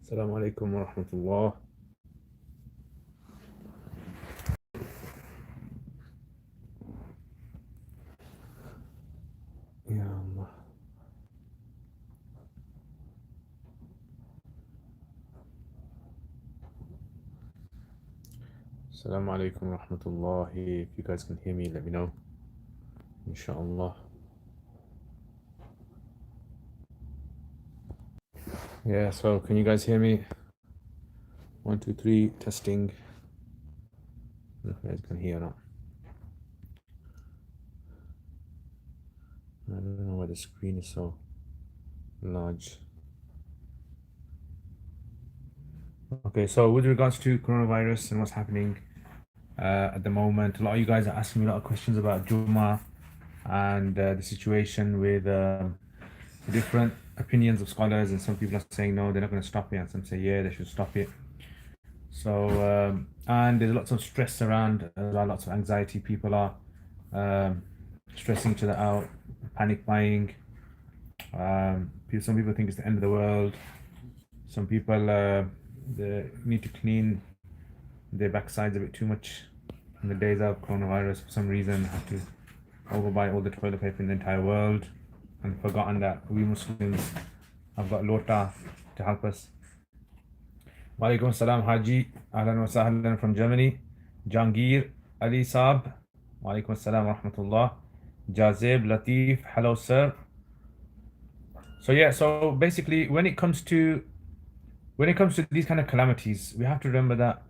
السلام عليكم ورحمة الله. يا الله. السلام عليكم ورحمة الله. If you guys can hear me, let me know. Inshallah. Yeah, so can you guys hear me? 1, 2, 3, testing. I don't know if you guys can hear or not. I don't know why the screen is so large. Okay, so with regards to coronavirus and what's happening at the moment, a lot of you guys are asking me a lot of questions about JUMA and the situation with the different opinions of scholars, and some people are saying no, they're not going to stop it, and some say yeah, they should stop it. So and there's lots of stress around, lots of anxiety. People are stressing each other out, panic buying. Some people think it's the end of the world. Some people they need to clean their backsides a bit too much in the days of coronavirus. For some reason, have to overbuy all the toilet paper in the entire world, and forgotten that we Muslims have got Lota to help us. Walaikum salam, Haji. Ahlan wa sahlan from Germany. Jangir Ali Saab. Walaikum salam wa rahmatullah. Jazib Latif. Hello, sir. So yeah, so basically when it comes to these kind of calamities, we have to remember that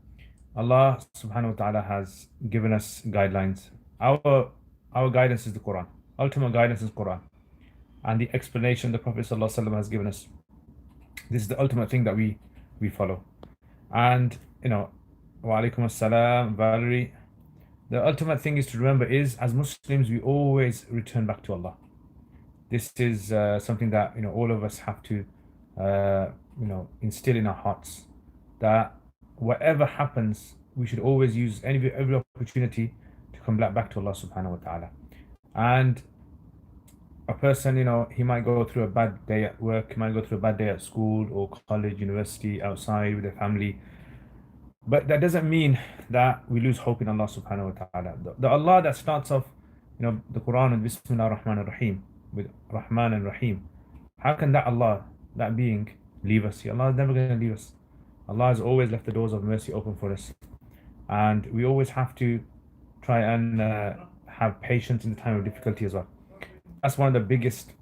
Allah subhanahu wa ta'ala has given us guidelines. Our guidance is the Quran. Ultimate guidance is Quran. And the explanation the Prophet sallallahu alaihi wasallam has given us. This is the ultimate thing that we follow. And wa alaikum assalam, Valerie. The ultimate thing is to remember is, as Muslims, we always return back to Allah. This is something that all of us have to instill in our hearts, that whatever happens, we should always use every opportunity to come back to Allah subhanahu wa ta'ala. And a person, he might go through a bad day at work, he might go through a bad day at school or college, university, outside with their family. But that doesn't mean that we lose hope in Allah subhanahu wa ta'ala. The Allah that starts off, the Quran with Bismillah ar-Rahman ar-Rahim, with Rahman and Rahim. How can that Allah, that being, leave us? Allah is never going to leave us. Allah has always left the doors of mercy open for us. And we always have to try and have patience in the time of difficulty as well. That's one of the biggest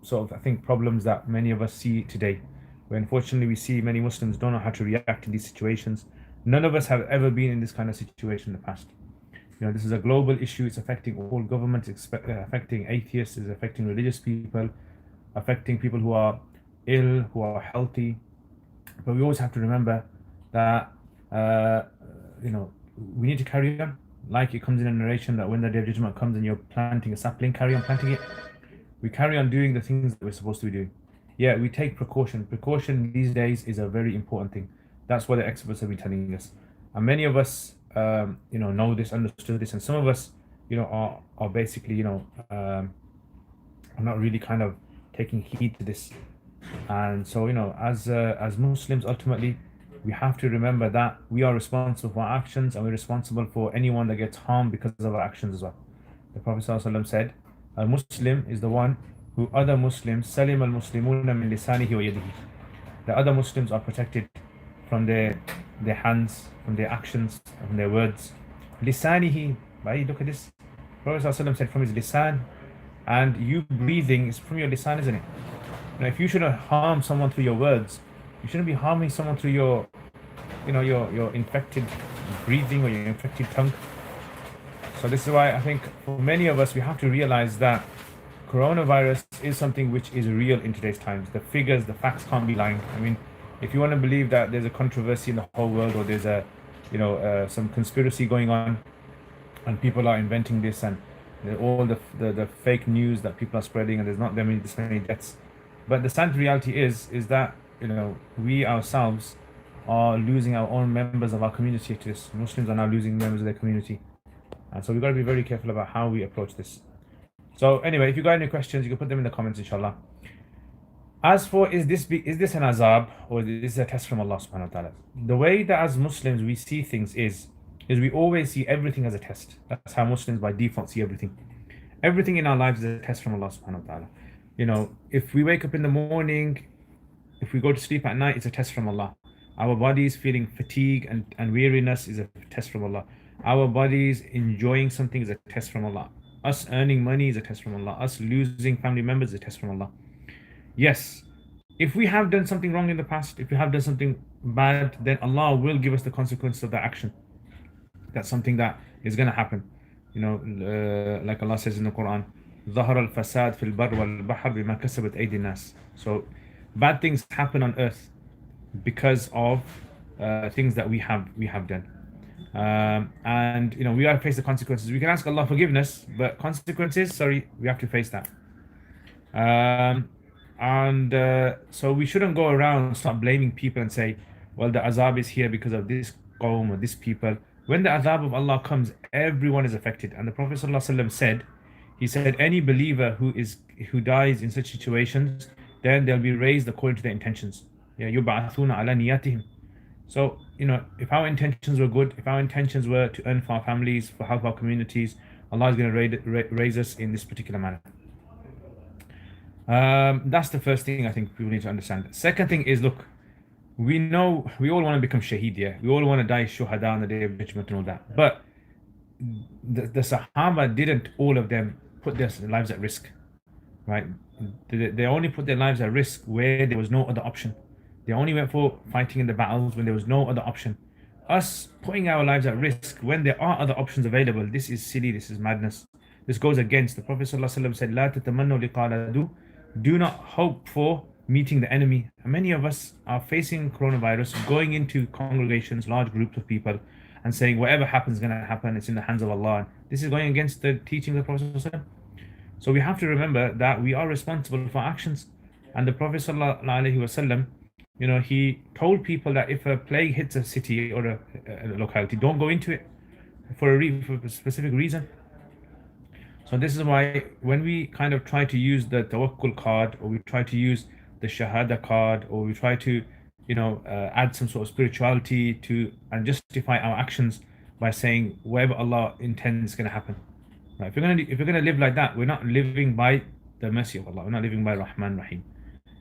problems that many of us see today, where unfortunately we see many Muslims don't know how to react in these situations. None of us have ever been in this kind of situation in the past. This is a global issue. It's affecting all governments, it's affecting atheists, it's affecting religious people, affecting people who are ill, who are healthy. But we always have to remember that we need to carry on. Like it comes in a narration that when the day of judgment comes and you're planting a sapling, carry on planting it. We carry on doing the things that we're supposed to be doing. Yeah, we take precaution. Precaution these days is a very important thing. That's what the experts have been telling us. And many of us, know this, understood this, and some of us, are basically, are not really kind of taking heed to this. And so, as Muslims, ultimately, we have to remember that we are responsible for our actions, and we're responsible for anyone that gets harmed because of our actions as well. The Prophet ﷺ said, a Muslim is the one who other Muslims, salim al-muslimuna min lisanihi wa yadihi. The other Muslims are protected from their hands, from their actions, from their words. Lisanihi, right? Look at this. Prophet ﷺ said from his lisan, and you breathing is from your lisan, isn't it? Now, if you shouldn't harm someone through your words, you shouldn't be harming someone through your infected breathing or your infected tongue. So this is why I think for many of us, we have to realize that coronavirus is something which is real in today's times. The figures, the facts can't be lying. I mean, if you want to believe that there's a controversy in the whole world, or there's some conspiracy going on, and people are inventing this, and all the fake news that people are spreading, and there's not this many deaths. But the sad reality is that we ourselves are losing our own members of our community to this. Muslims are now losing members of their community. And so we've got to be very careful about how we approach this. So anyway, if you got any questions, you can put them in the comments, inshallah. As for is this an azab or is this a test from Allah subhanahu wa ta'ala? The way that as Muslims we see things is we always see everything as a test. That's how Muslims by default see everything. Everything in our lives is a test from Allah subhanahu wa ta'ala. If we wake up in the morning, if we go to sleep at night, it's a test from Allah. Our bodies feeling fatigue and weariness is a test from Allah. Our bodies enjoying something is a test from Allah. Us earning money is a test from Allah. Us losing family members is a test from Allah. Yes, if we have done something wrong in the past, if we have done something bad, then Allah will give us the consequences of that action. That's something that is going to happen. Like Allah says in the Quran, ظهر الفساد في البر والبحر بما كسبت أيدي الناس. So bad things happen on earth because of things that we have done. And we have to face the consequences. We can ask Allah forgiveness, but consequences, sorry, we have to face that. And so we shouldn't go around and start blaming people and say, well, the azab is here because of this qawm or this people. When the azab of Allah comes, everyone is affected. And the Prophet ﷺ said, he said, any believer who dies in such situations, then they'll be raised according to their intentions. Yeah, يُبْعَثُونَ عَلَى نِيَّتِهِمْ. So, if our intentions were good, if our intentions were to earn for our families, for help our communities, Allah is going to raise us in this particular manner. That's the first thing I think people need to understand. Second thing is, look, we know we all want to become shaheed, yeah? We all want to die shuhada on the day of judgment and all that. But the Sahaba didn't, all of them, put their lives at risk, right? They only put their lives at risk where there was no other option. They only went for fighting in the battles when there was no other option. Us putting our lives at risk when there are other options available, this is silly, this is madness. This goes against the Prophet ﷺ said, لا تتمنوا لقاء العدو. Do not hope for meeting the enemy. And many of us are facing coronavirus, going into congregations, large groups of people, and saying whatever happens is going to happen. It's in the hands of Allah. This is going against the teaching of the Prophet ﷺ. So we have to remember that we are responsible for actions. And the Prophet ﷺ, he told people that if a plague hits a city or a locality, don't go into it for a specific reason. So this is why when we kind of try to use the tawakkul card, or we try to use the shahada card, or we try to, add some sort of spirituality to and justify our actions by saying whatever Allah intends is going to happen. Right? If you're gonna live like that, we're not living by the mercy of Allah. We're not living by Rahman Rahim.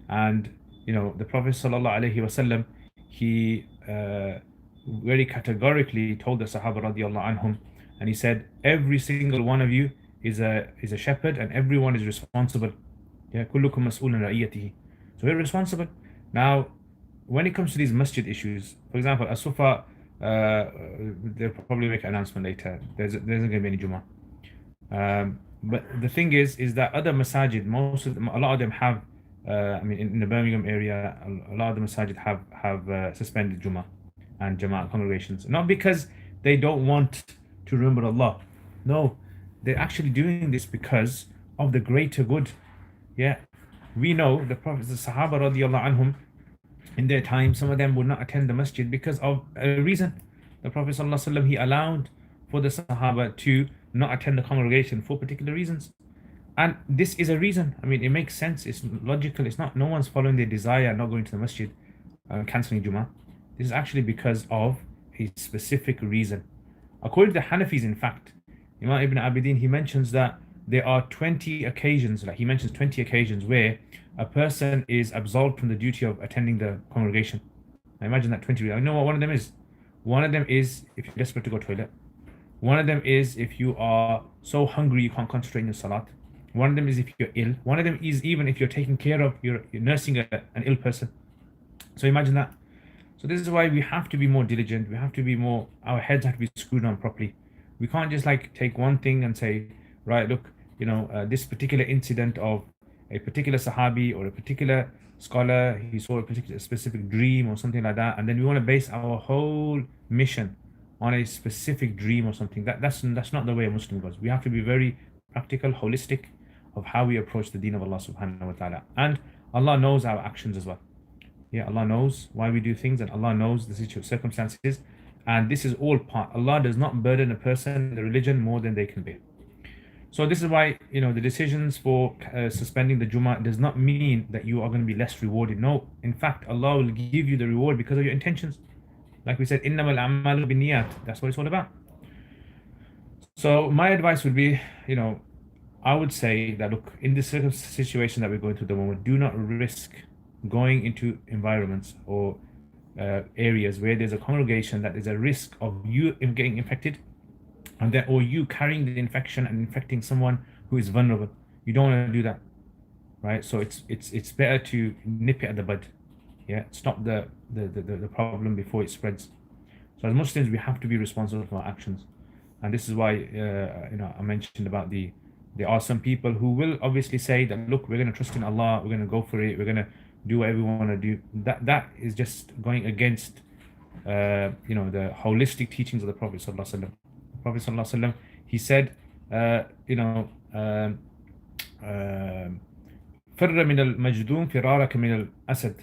And the Prophet sallallahu alaihi wasallam, he very categorically told the Sahaba radiallahu anhum, and he said, every single one of you is a shepherd, and everyone is responsible. Yeah, kullukum mas'ulun ra'iyatihi. So we're responsible. Now, when it comes to these masjid issues, for example, as-sufa, they'll probably make an announcement later. There isn't going to be any JUMA. But the thing is that other masajid, a lot of them have, in the Birmingham area, a lot of the masajid have suspended JUMA and Jama'at congregations. Not because they don't want to remember Allah. No, they're actually doing this because of the greater good. Yeah, we know the Prophet, the Sahaba radiallahu anhum, in their time, some of them would not attend the masjid because of a reason. The Prophet sallallahu alaihi wasallam, he allowed for the Sahaba to not attend the congregation for particular reasons. And this is a reason. It makes sense. It's logical. It's not, no one's following their desire, not going to the masjid, cancelling Jummah. This is actually because of a specific reason. According to the Hanafis, in fact, Imam Ibn Abidin, he mentions that there are 20 occasions, like he mentions 20 occasions where a person is absolved from the duty of attending the congregation. I imagine that 20. I know what one of them is. One of them is if you're desperate to go to the toilet. One of them is if you are so hungry you can't concentrate in your salat. One of them is if you're ill. One of them is even if you're taking care of, you're nursing an ill person. So imagine that. So this is why we have to be more diligent. We have to be more, our heads have to be screwed on properly. We can't just take one thing and say, right, look, this particular incident of a particular Sahabi or a particular scholar, he saw a particular specific dream or something like that, and then we want to base our whole mission on a specific dream or something. That's not the way a Muslim goes. We have to be very practical, holistic of how we approach the deen of Allah subhanahu wa ta'ala. And Allah knows our actions as well. Yeah, Allah knows why we do things, and Allah knows the circumstances, and this is all part. Allah does not burden a person in the religion more than they can bear. So this is why, the decisions for suspending the Jummah does not mean that you are going to be less rewarded. No, in fact, Allah will give you the reward because of your intentions. Like we said, innamal a'malu binniyat. That's what it's all about. So my advice would be, I would say that look, in this sort of situation that we're going through at the moment, do not risk going into environments or areas where there's a congregation that is a risk of you getting infected, and then or you carrying the infection and infecting someone who is vulnerable. You don't want to do that, right? So it's better to nip it at the bud, yeah. Stop the problem before it spreads. So as Muslims, we have to be responsible for our actions, and this is why I mentioned about there are some people who will obviously say that look, we're going to trust in Allah, we're going to go for it, we're going to do whatever we want to do. That is just going against the holistic teachings of the Prophet sallallahu alaihi wasallam. The Prophet sallallahu alaihi wasallam, he said, "Firra min al-majdum firaraka min al-asad."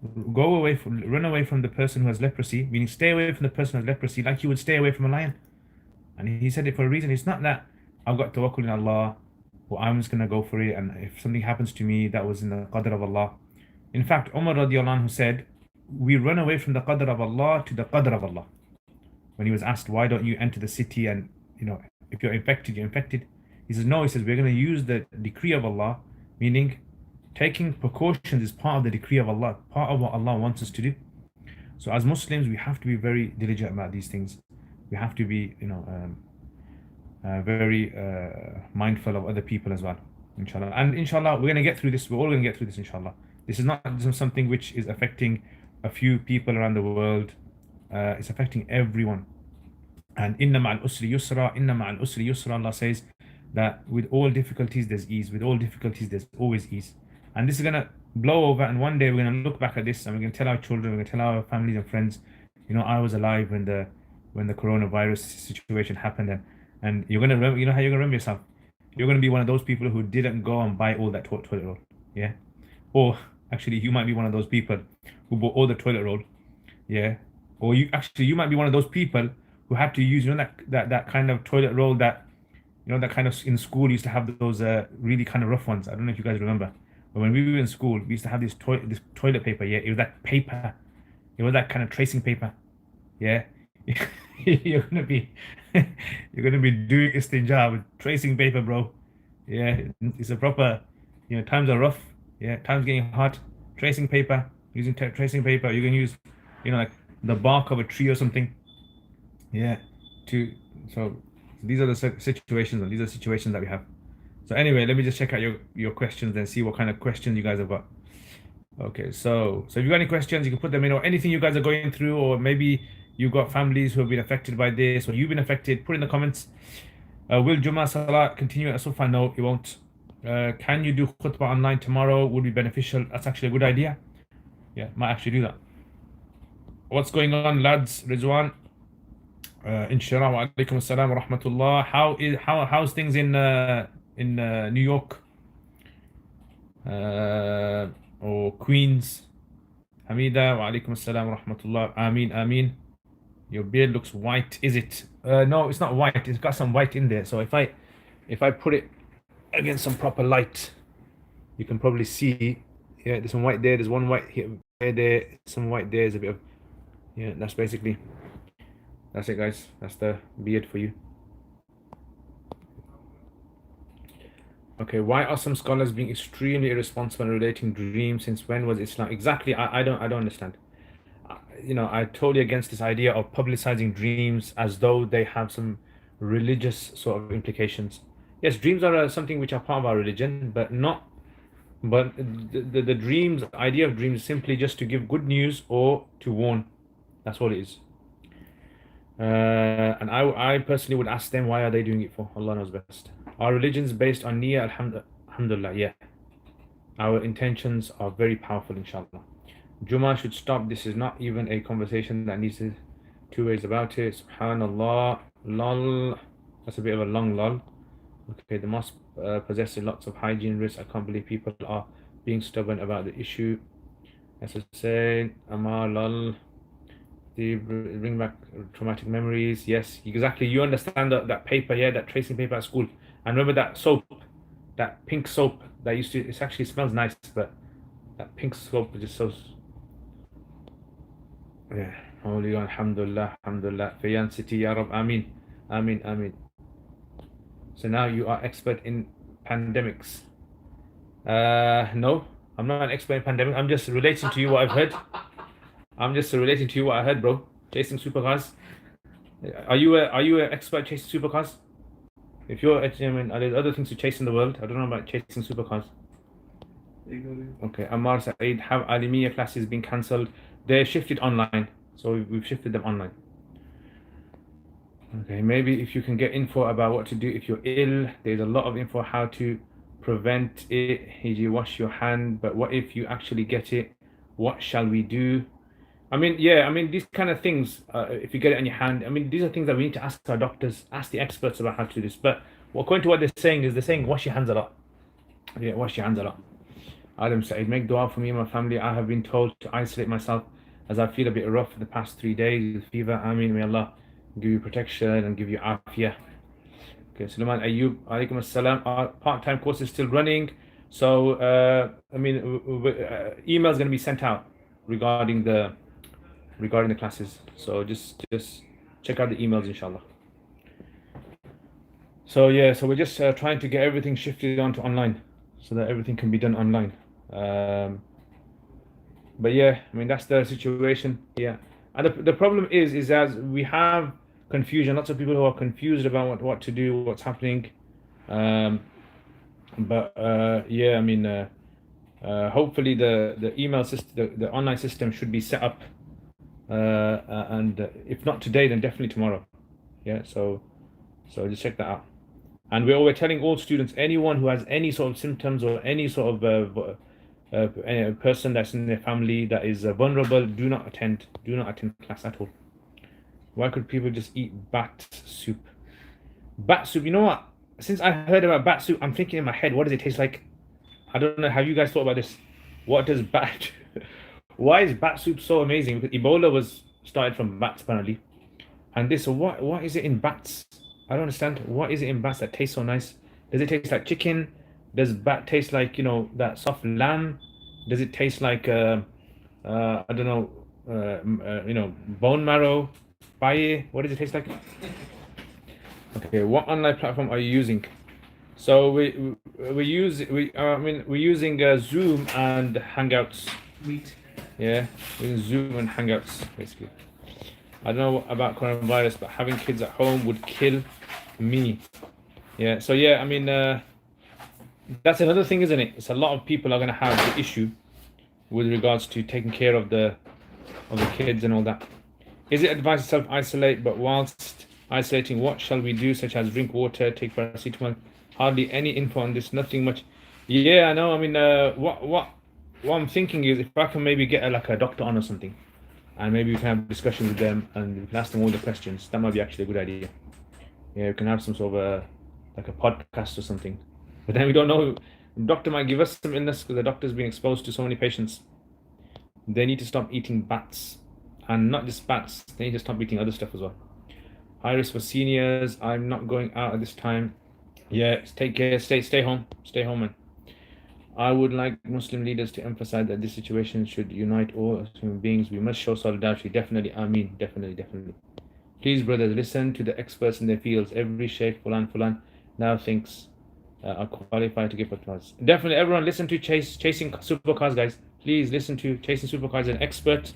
Run away from the person who has leprosy, meaning stay away from the person who has leprosy like you would stay away from a lion. And he said it for a reason. It's not that I've got tawakkul in Allah, or I'm just gonna go for it, and if something happens to me, that was in the qadr of Allah. In fact, Umar radiallahu anhu said, we run away from the qadr of Allah to the qadr of Allah. When he was asked, why don't you enter the city, and if you're infected, you're infected. He says, no, he says, we're gonna use the decree of Allah, meaning taking precautions is part of the decree of Allah, part of what Allah wants us to do. So as Muslims, we have to be very diligent about these things. We have to be, very mindful of other people as well, inshallah. And inshallah, we're going to get through this. We're all going to get through this, inshallah. This is not something which is affecting a few people around the world. It's affecting everyone. And inna ma'al usri yusra, inna ma'al usri yusra, Allah says that with all difficulties there's ease, with all difficulties there's always ease. And this is going to blow over, and one day we're going to look back at this and we're going to tell our children, we're going to tell our families and friends, I was alive when the coronavirus situation happened, and you're going to remember, how you're going to remember yourself. You're going to be one of those people who didn't go and buy all that toilet roll, yeah? Or actually, you might be one of those people who bought all the toilet roll, yeah? Or you might be one of those people who had to use, that kind of toilet roll that, that kind of, in school used to have those really kind of rough ones. I don't know if you guys remember. But when we were in school, we used to have this toilet paper, yeah? It was that paper. It was that kind of tracing paper, yeah? you're gonna be doing istinja with tracing paper, bro. Yeah, it's a proper, times are rough. Yeah, times getting hot. Tracing paper, using tracing paper. You can use, like the bark of a tree or something. Yeah, so these are the situations, and these are the situations that we have. So anyway, let me just check out your questions and see what kind of questions you guys have got. Okay, so if you got any questions, you can put them in, or anything you guys are going through, or maybe you've got families who have been affected by this, or you've been affected, put in the comments. Will Jummah Salah continue at Sufa? No, it won't. Can you do khutbah online tomorrow? Would be beneficial. That's actually a good idea. Yeah, might actually do that. What's going on, lads? Rizwan. Inshallah, wa alaikum assalam wa rahmatullah. How's things in New York? Or Queens? Hamida, wa alaikum assalam wa rahmatullah. Ameen. Your beard looks white. Is it? No, it's not white. It's got some white in there. So if I put it against some proper light, you can probably see. Yeah, there's some white there. There's one white here. There. Some white there. There's a bit of. Yeah, that's basically. That's it, guys. That's the beard for you. Okay, why are some scholars being extremely irresponsible in relating dreams? Since when was Islam? Exactly, I don't understand. I'm totally against this idea of publicizing dreams as though they have some religious sort of implications. Yes, dreams are something which are part of our religion, but the dreams, idea of dreams is simply just to give good news or to warn. That's all it is. And I personally would ask them, why are they doing it for? Allah knows best. Our religion is based on niyyah, alhamdulillah, yeah. Our intentions are very powerful, inshallah. Jummah should stop. This is not even a conversation that needs two ways about it. Subhanallah. Lol. That's a bit of a long lol. Okay, the mosque possesses lots of hygiene risks. I can't believe people are being stubborn about the issue. As I said, Amar lol. They bring back traumatic memories. Yes, exactly. You understand that paper, yeah, that tracing paper at school. And remember that soap, that pink soap that used to, it actually smells nice, but that pink soap is just so, yeah. Holy alhamdulillah, alhamdulillah. Fayan City, Ya Rab, Ameen, Ameen, Ameen. So now you are expert in pandemics. No, I'm not an expert in pandemic. I'm just relating to you what I've heard. I'm just relating to you what I heard, bro. Chasing supercars. Are you an expert chasing supercars? If you're, I mean, are there other things to chase in the world? I don't know about chasing supercars. Okay, Ammar Saeed, have Alimiya classes been cancelled? They're shifted online, so we've shifted them online. Okay, maybe if you can get info about what to do if you're ill. There's a lot of info how to prevent it. E.g., wash your hand. But what if you actually get it? What shall we do? I mean, yeah, I mean, these kind of things, if you get it in your hand, I mean, these are things that we need to ask our doctors, ask the experts about how to do this. But according to what they're saying is they're saying wash your hands a lot. Yeah, wash your hands a lot. Adam Said, make dua for me and my family. I have been told to isolate myself as I feel a bit rough for the past 3 days with fever. Ameen. May Allah give you protection and give you afiyah. Okay, Sulaiman Ayub, alaikum assalam. Our part-time course is still running. So, I mean, emails going to be sent out regarding the classes. So just check out the emails, inshallah. So yeah, so we're just trying to get everything shifted onto online so that everything can be done online. But yeah, I mean, that's the situation. Yeah, and the problem is as we have confusion, lots of people who are confused about what to do, what's happening. But yeah, I mean, hopefully the email system, the online system should be set up, and if not today, then definitely tomorrow. Yeah, so just check that out. And we're telling all students, anyone who has any sort of symptoms or any sort of a person that's in their family that is vulnerable, do not attend class at all. Why could people just eat bat soup? Bat soup, you know what? Since I heard about bat soup, I'm thinking in my head, what does it taste like? I don't know. Have you guys thought about this? What does bat? Why is bat soup so amazing? Because Ebola was started from bats apparently, and this. What is it in bats? I don't understand. What is it in bats that tastes so nice? Does it taste like chicken? Does bat taste like, you know, that soft lamb? Does it taste like I don't know, you know, bone marrow? Paye? What does it taste like? Okay, what online platform are you using? So we're using Zoom and Hangouts. Meet. Yeah, we're using Zoom and Hangouts basically. I don't know about coronavirus, but having kids at home would kill me. Yeah, so yeah, I mean, that's another thing, isn't it? It's a lot of people are going to have the issue with regards to taking care of the kids and all that. Is it advised to self-isolate, but whilst isolating, what shall we do, such as drink water, take paracetamol? Hardly any info on this, nothing much. Yeah, I know. I mean, what I'm thinking is if I can maybe get like a doctor on or something, and maybe we can have discussions with them and we can ask them all the questions. That might be actually a good idea. Yeah, we can have some sort of like a podcast or something. But then we don't know. The doctor might give us some illness because the doctor's being exposed to so many patients. They need to stop eating bats, and not just bats. They need to stop eating other stuff as well. High risk for seniors. I'm not going out at this time. Yeah, take care. Stay home. Stay home, man. I would like Muslim leaders to emphasize that this situation should unite all human beings. We must show solidarity. Definitely, Ameen. Definitely. Please, brothers, listen to the experts in their fields. Every Sheikh Fulan now thinks are qualified to give fatwas. Definitely, everyone listen to Chasing Supercars, guys. Please listen to Chasing Supercars, an expert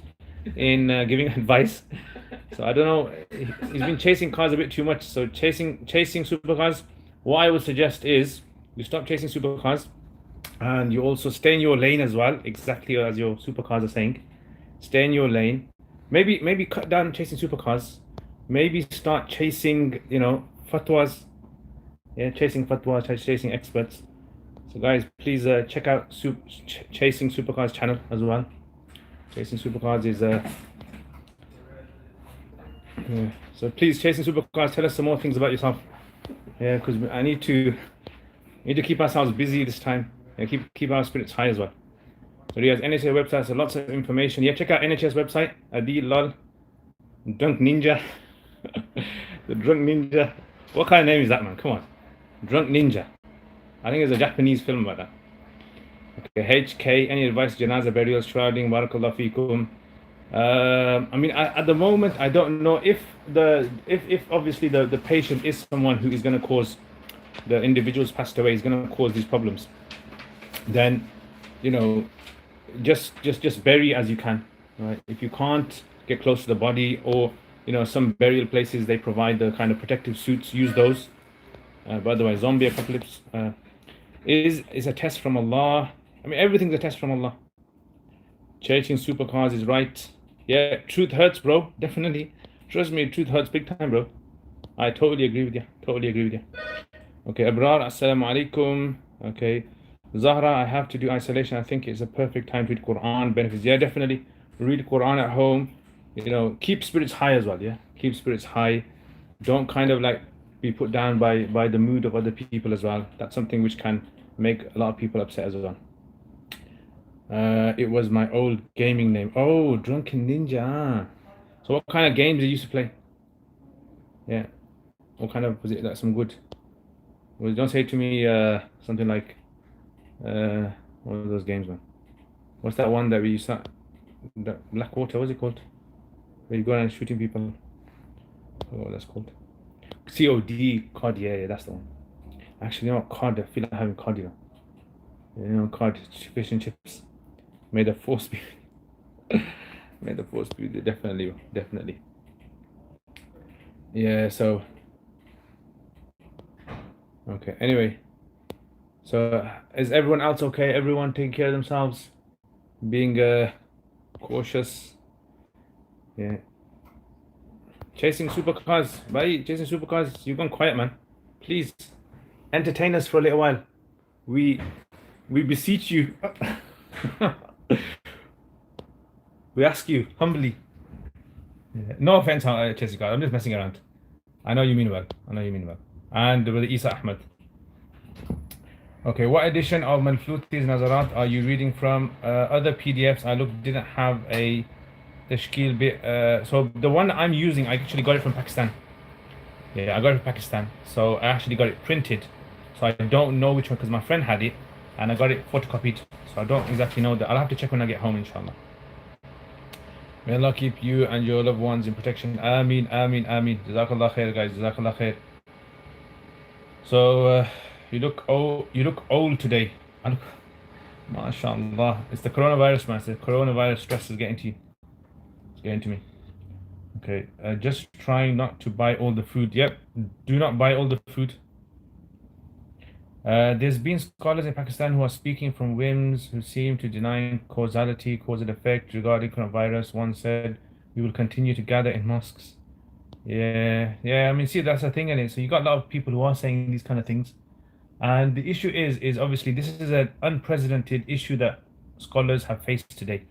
in giving advice. So I don't know, he's been chasing cars a bit too much. So chasing supercars, what I would suggest is you stop chasing supercars, and you also stay in your lane as well, exactly as your supercars are saying. Stay in your lane. Maybe cut down chasing supercars. Maybe start chasing, you know, fatwas. Yeah, chasing fatwas, chasing experts. So guys, please check out Chasing Supercars channel as well. Chasing Supercars is yeah. So please, Chasing Supercars, tell us some more things about yourself. Yeah, because I need to keep ourselves busy this time. Yeah, keep our spirits high as well. So yes, NHS website, so lots of information. Yeah, check out NHS website. Adi lol, Drunk Ninja, the Drunk Ninja. What kind of name is that, man? Come on. Drunk Ninja. I think it's a Japanese film about that. Okay, HK, any advice? Janaza burial, shrouding, barakallah fikum. I mean, at the moment, I don't know if if obviously the patient is someone who is going to cause the individual's passed away is going to cause these problems. Then, you know, just bury as you can, right? If you can't get close to the body, or some burial places they provide the kind of protective suits, use those. By the way, zombie apocalypse is a test from Allah. I mean, everything's a test from Allah. Chasing supercars is right. Yeah, truth hurts, bro. Definitely. Trust me, truth hurts big time, bro. I totally agree with you. Totally agree with you. Okay, Abrar, assalamu alaikum. Okay. Zahra, I have to do isolation. I think it's a perfect time to read Quran. Benefits. Yeah, definitely. Read Quran at home. Keep spirits high as well. Yeah, keep spirits high. Don't kind of like be put down by the mood of other people as well. That's something which can make a lot of people upset as well. It was my old gaming name. Oh, Drunken Ninja. Ah. So what kind of games did you used to play? Yeah. What kind of, was it like some good? Well, don't say to me something like one of those games, man. What's that one that we used to, the Blackwater, what's it called? Where you go around shooting people. Oh, what that's called. COD, COD, yeah, that's the one. Actually, COD, I feel like having COD, COD, fish and chips. May the force be. May the force be there. Definitely, definitely. Yeah, so. Okay, anyway. So, is everyone else okay? Everyone taking care of themselves? Being cautious? Yeah. Chasing supercars. Bye. Chasing supercars. You've gone quiet, man. Please, entertain us for a little while. We beseech you. We ask you humbly. Yeah. No offense, chasing cars. I'm just messing around. I know you mean well. I know you mean well. And Brother Isa Ahmed. Okay, what edition of Malfluti's Nazarat are you reading from? Other PDFs I looked didn't have a tashkil bit. So the one I'm using, I actually got it from Pakistan. Yeah, I got it from Pakistan. So I actually got it printed. So I don't know which one, because my friend had it and I got it photocopied. So I don't exactly know that. I'll have to check when I get home, inshallah. May Allah keep you and your loved ones in protection. Ameen, ameen, ameen. Jazakallah khair, guys. Jazakallah khair. So you look old today. I look, mashallah. It's the coronavirus, man. It's the coronavirus stress is getting to you. It's getting to me. Okay. Just try not to buy all the food. Yep. Do not buy all the food. There's been scholars in Pakistan who are speaking from whims, who seem to deny causality, cause and effect regarding coronavirus. One said, "We will continue to gather in mosques." Yeah. I mean, see, that's the thing in it. So you got a lot of people who are saying these kind of things, and the issue is obviously this is an unprecedented issue that scholars have faced today.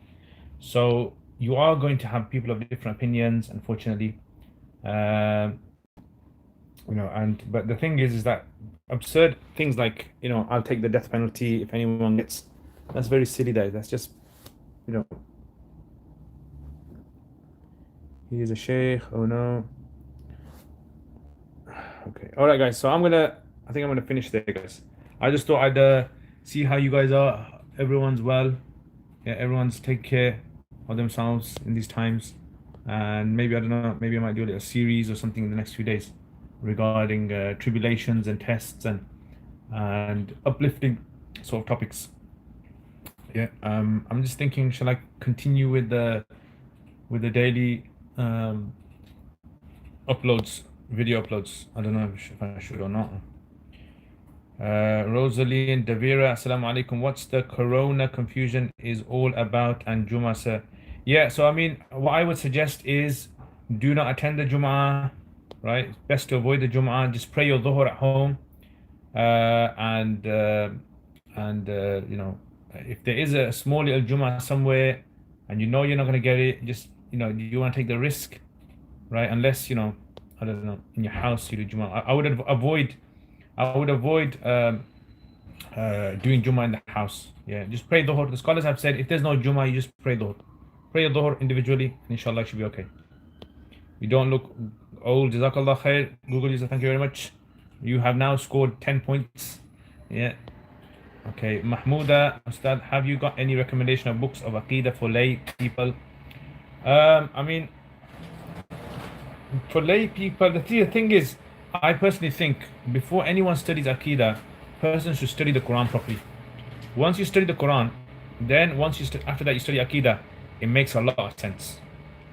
So you are going to have people of different opinions, unfortunately. But the thing is that absurd things like, I'll take the death penalty if anyone gets, that's very silly. That's just, he is a sheikh. Oh no. Okay, all right, guys. So I think I'm gonna finish there, guys. I just thought I'd see how you guys are. Everyone's well. Yeah, everyone's take care of themselves in these times, and maybe, I don't know, maybe I might do a little series or something in the next few days regarding tribulations and tests and uplifting sort of topics. Yeah. I'm just thinking, shall I continue with the daily uploads, video uploads? I don't know if I should or not. Rosalie and Davira, assalamu alaikum. What's the corona confusion is all about and Juma, sir? Yeah, so I mean, what I would suggest is do not attend the Juma, right? It's best to avoid the Juma. Just pray your Dhuhr at home. If there is a small little Juma somewhere and you're not going to get it, just, you want to take the risk, right? Unless, I don't know, in your house you do Juma. I would avoid doing Juma in the house. Yeah, just pray Dhuhr. The scholars have said if there's no Juma, you just pray Dhuhr. Pray your Dhuhr individually, and inshallah it should be okay. You don't look old. Jazakallah khair. Google user, thank you very much. You have now scored 10 points. Yeah. Okay. Mahmouda, Ustad, have you got any recommendation of books of Aqidah for lay people? I mean, for lay people, the thing is, I personally think before anyone studies Aqidah, person should study the Quran properly. Once you study the Quran, then once you after that you study Aqidah, it makes a lot of sense.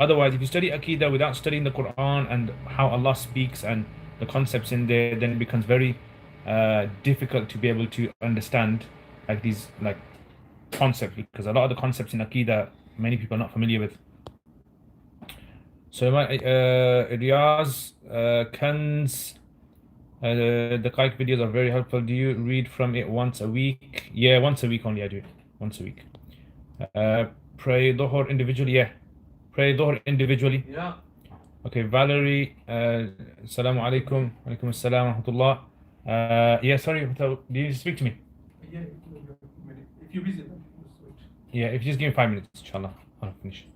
Otherwise, if you study Aqidah without studying the Quran and how Allah speaks and the concepts in there, then it becomes very difficult to be able to understand like these like concepts, because a lot of the concepts in Aqidah many people are not familiar with. So Riyaz, Kanz, the Kaik videos are very helpful. Do you read from it once a week? Yeah, once a week only I do it. Once a week. Pray Dhuhr individually. Yeah. Pray Dhuhr individually. Yeah. Okay, Valerie, Assalamu alaikum. Alaikum assalam wa rahmatullah. Yeah, sorry, do you speak to me? Yeah, if you visit. Yeah, if you just give me 5 minutes, inshallah, I'll finish.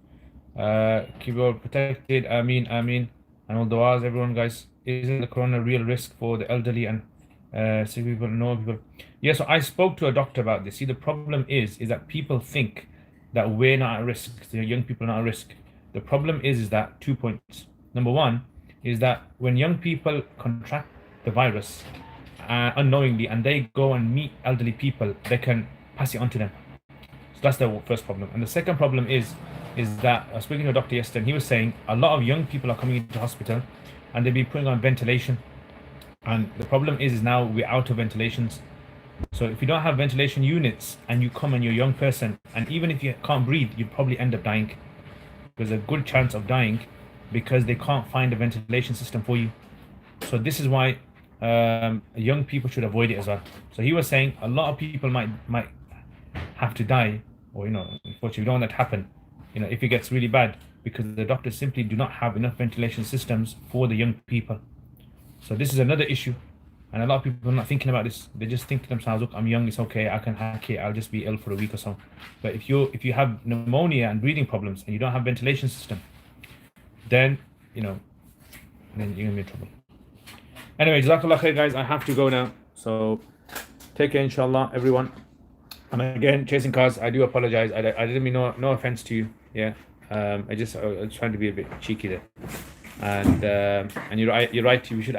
Keep all protected, Ameen, Ameen. And all du'as, everyone, guys. Isn't the corona a real risk for the elderly and sick people, no people? Yeah, so I spoke to a doctor about this. See, the problem is that people think that we're not at risk, the young people are not at risk. The problem is that 2 points. Number one is that when young people contract the virus unknowingly and they go and meet elderly people, they can pass it on to them. So that's the first problem. And the second problem is that I was speaking to a doctor yesterday, and he was saying a lot of young people are coming into hospital and they'll be putting on ventilation. And the problem is now we're out of ventilations. So if you don't have ventilation units and you come and you're a young person, and even if you can't breathe, you probably end up dying. There's a good chance of dying because they can't find a ventilation system for you. So this is why young people should avoid it as well. So he was saying a lot of people might have to die, or unfortunately we don't want that to happen, if it gets really bad, because the doctors simply do not have enough ventilation systems for the young people. So this is another issue, and a lot of people are not thinking about this. They just think to themselves, look, I'm young, it's okay, I can hack it, I'll just be ill for a week or so. But if you have pneumonia and breathing problems and you don't have ventilation system, then then you're gonna be in trouble. Anyway, Jazakallah khair, guys. I have to go now, so take care, inshallah, everyone. And again, chasing cars, I do apologize. I didn't mean no offense to you. Yeah, I was trying to be a bit cheeky there. And you're right. We should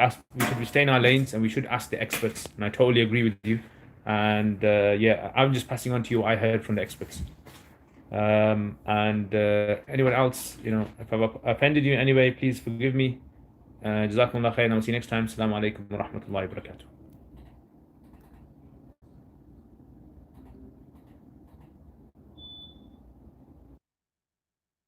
stay in our lanes and we should ask the experts. And I totally agree with you. And yeah, I'm just passing on to you what I heard from the experts. Anyone else, if I've offended you in any way, please forgive me. Jazakumullah khair, and I'll see you next time. Assalamu alaikum wa rahmatullahi wa barakatuh.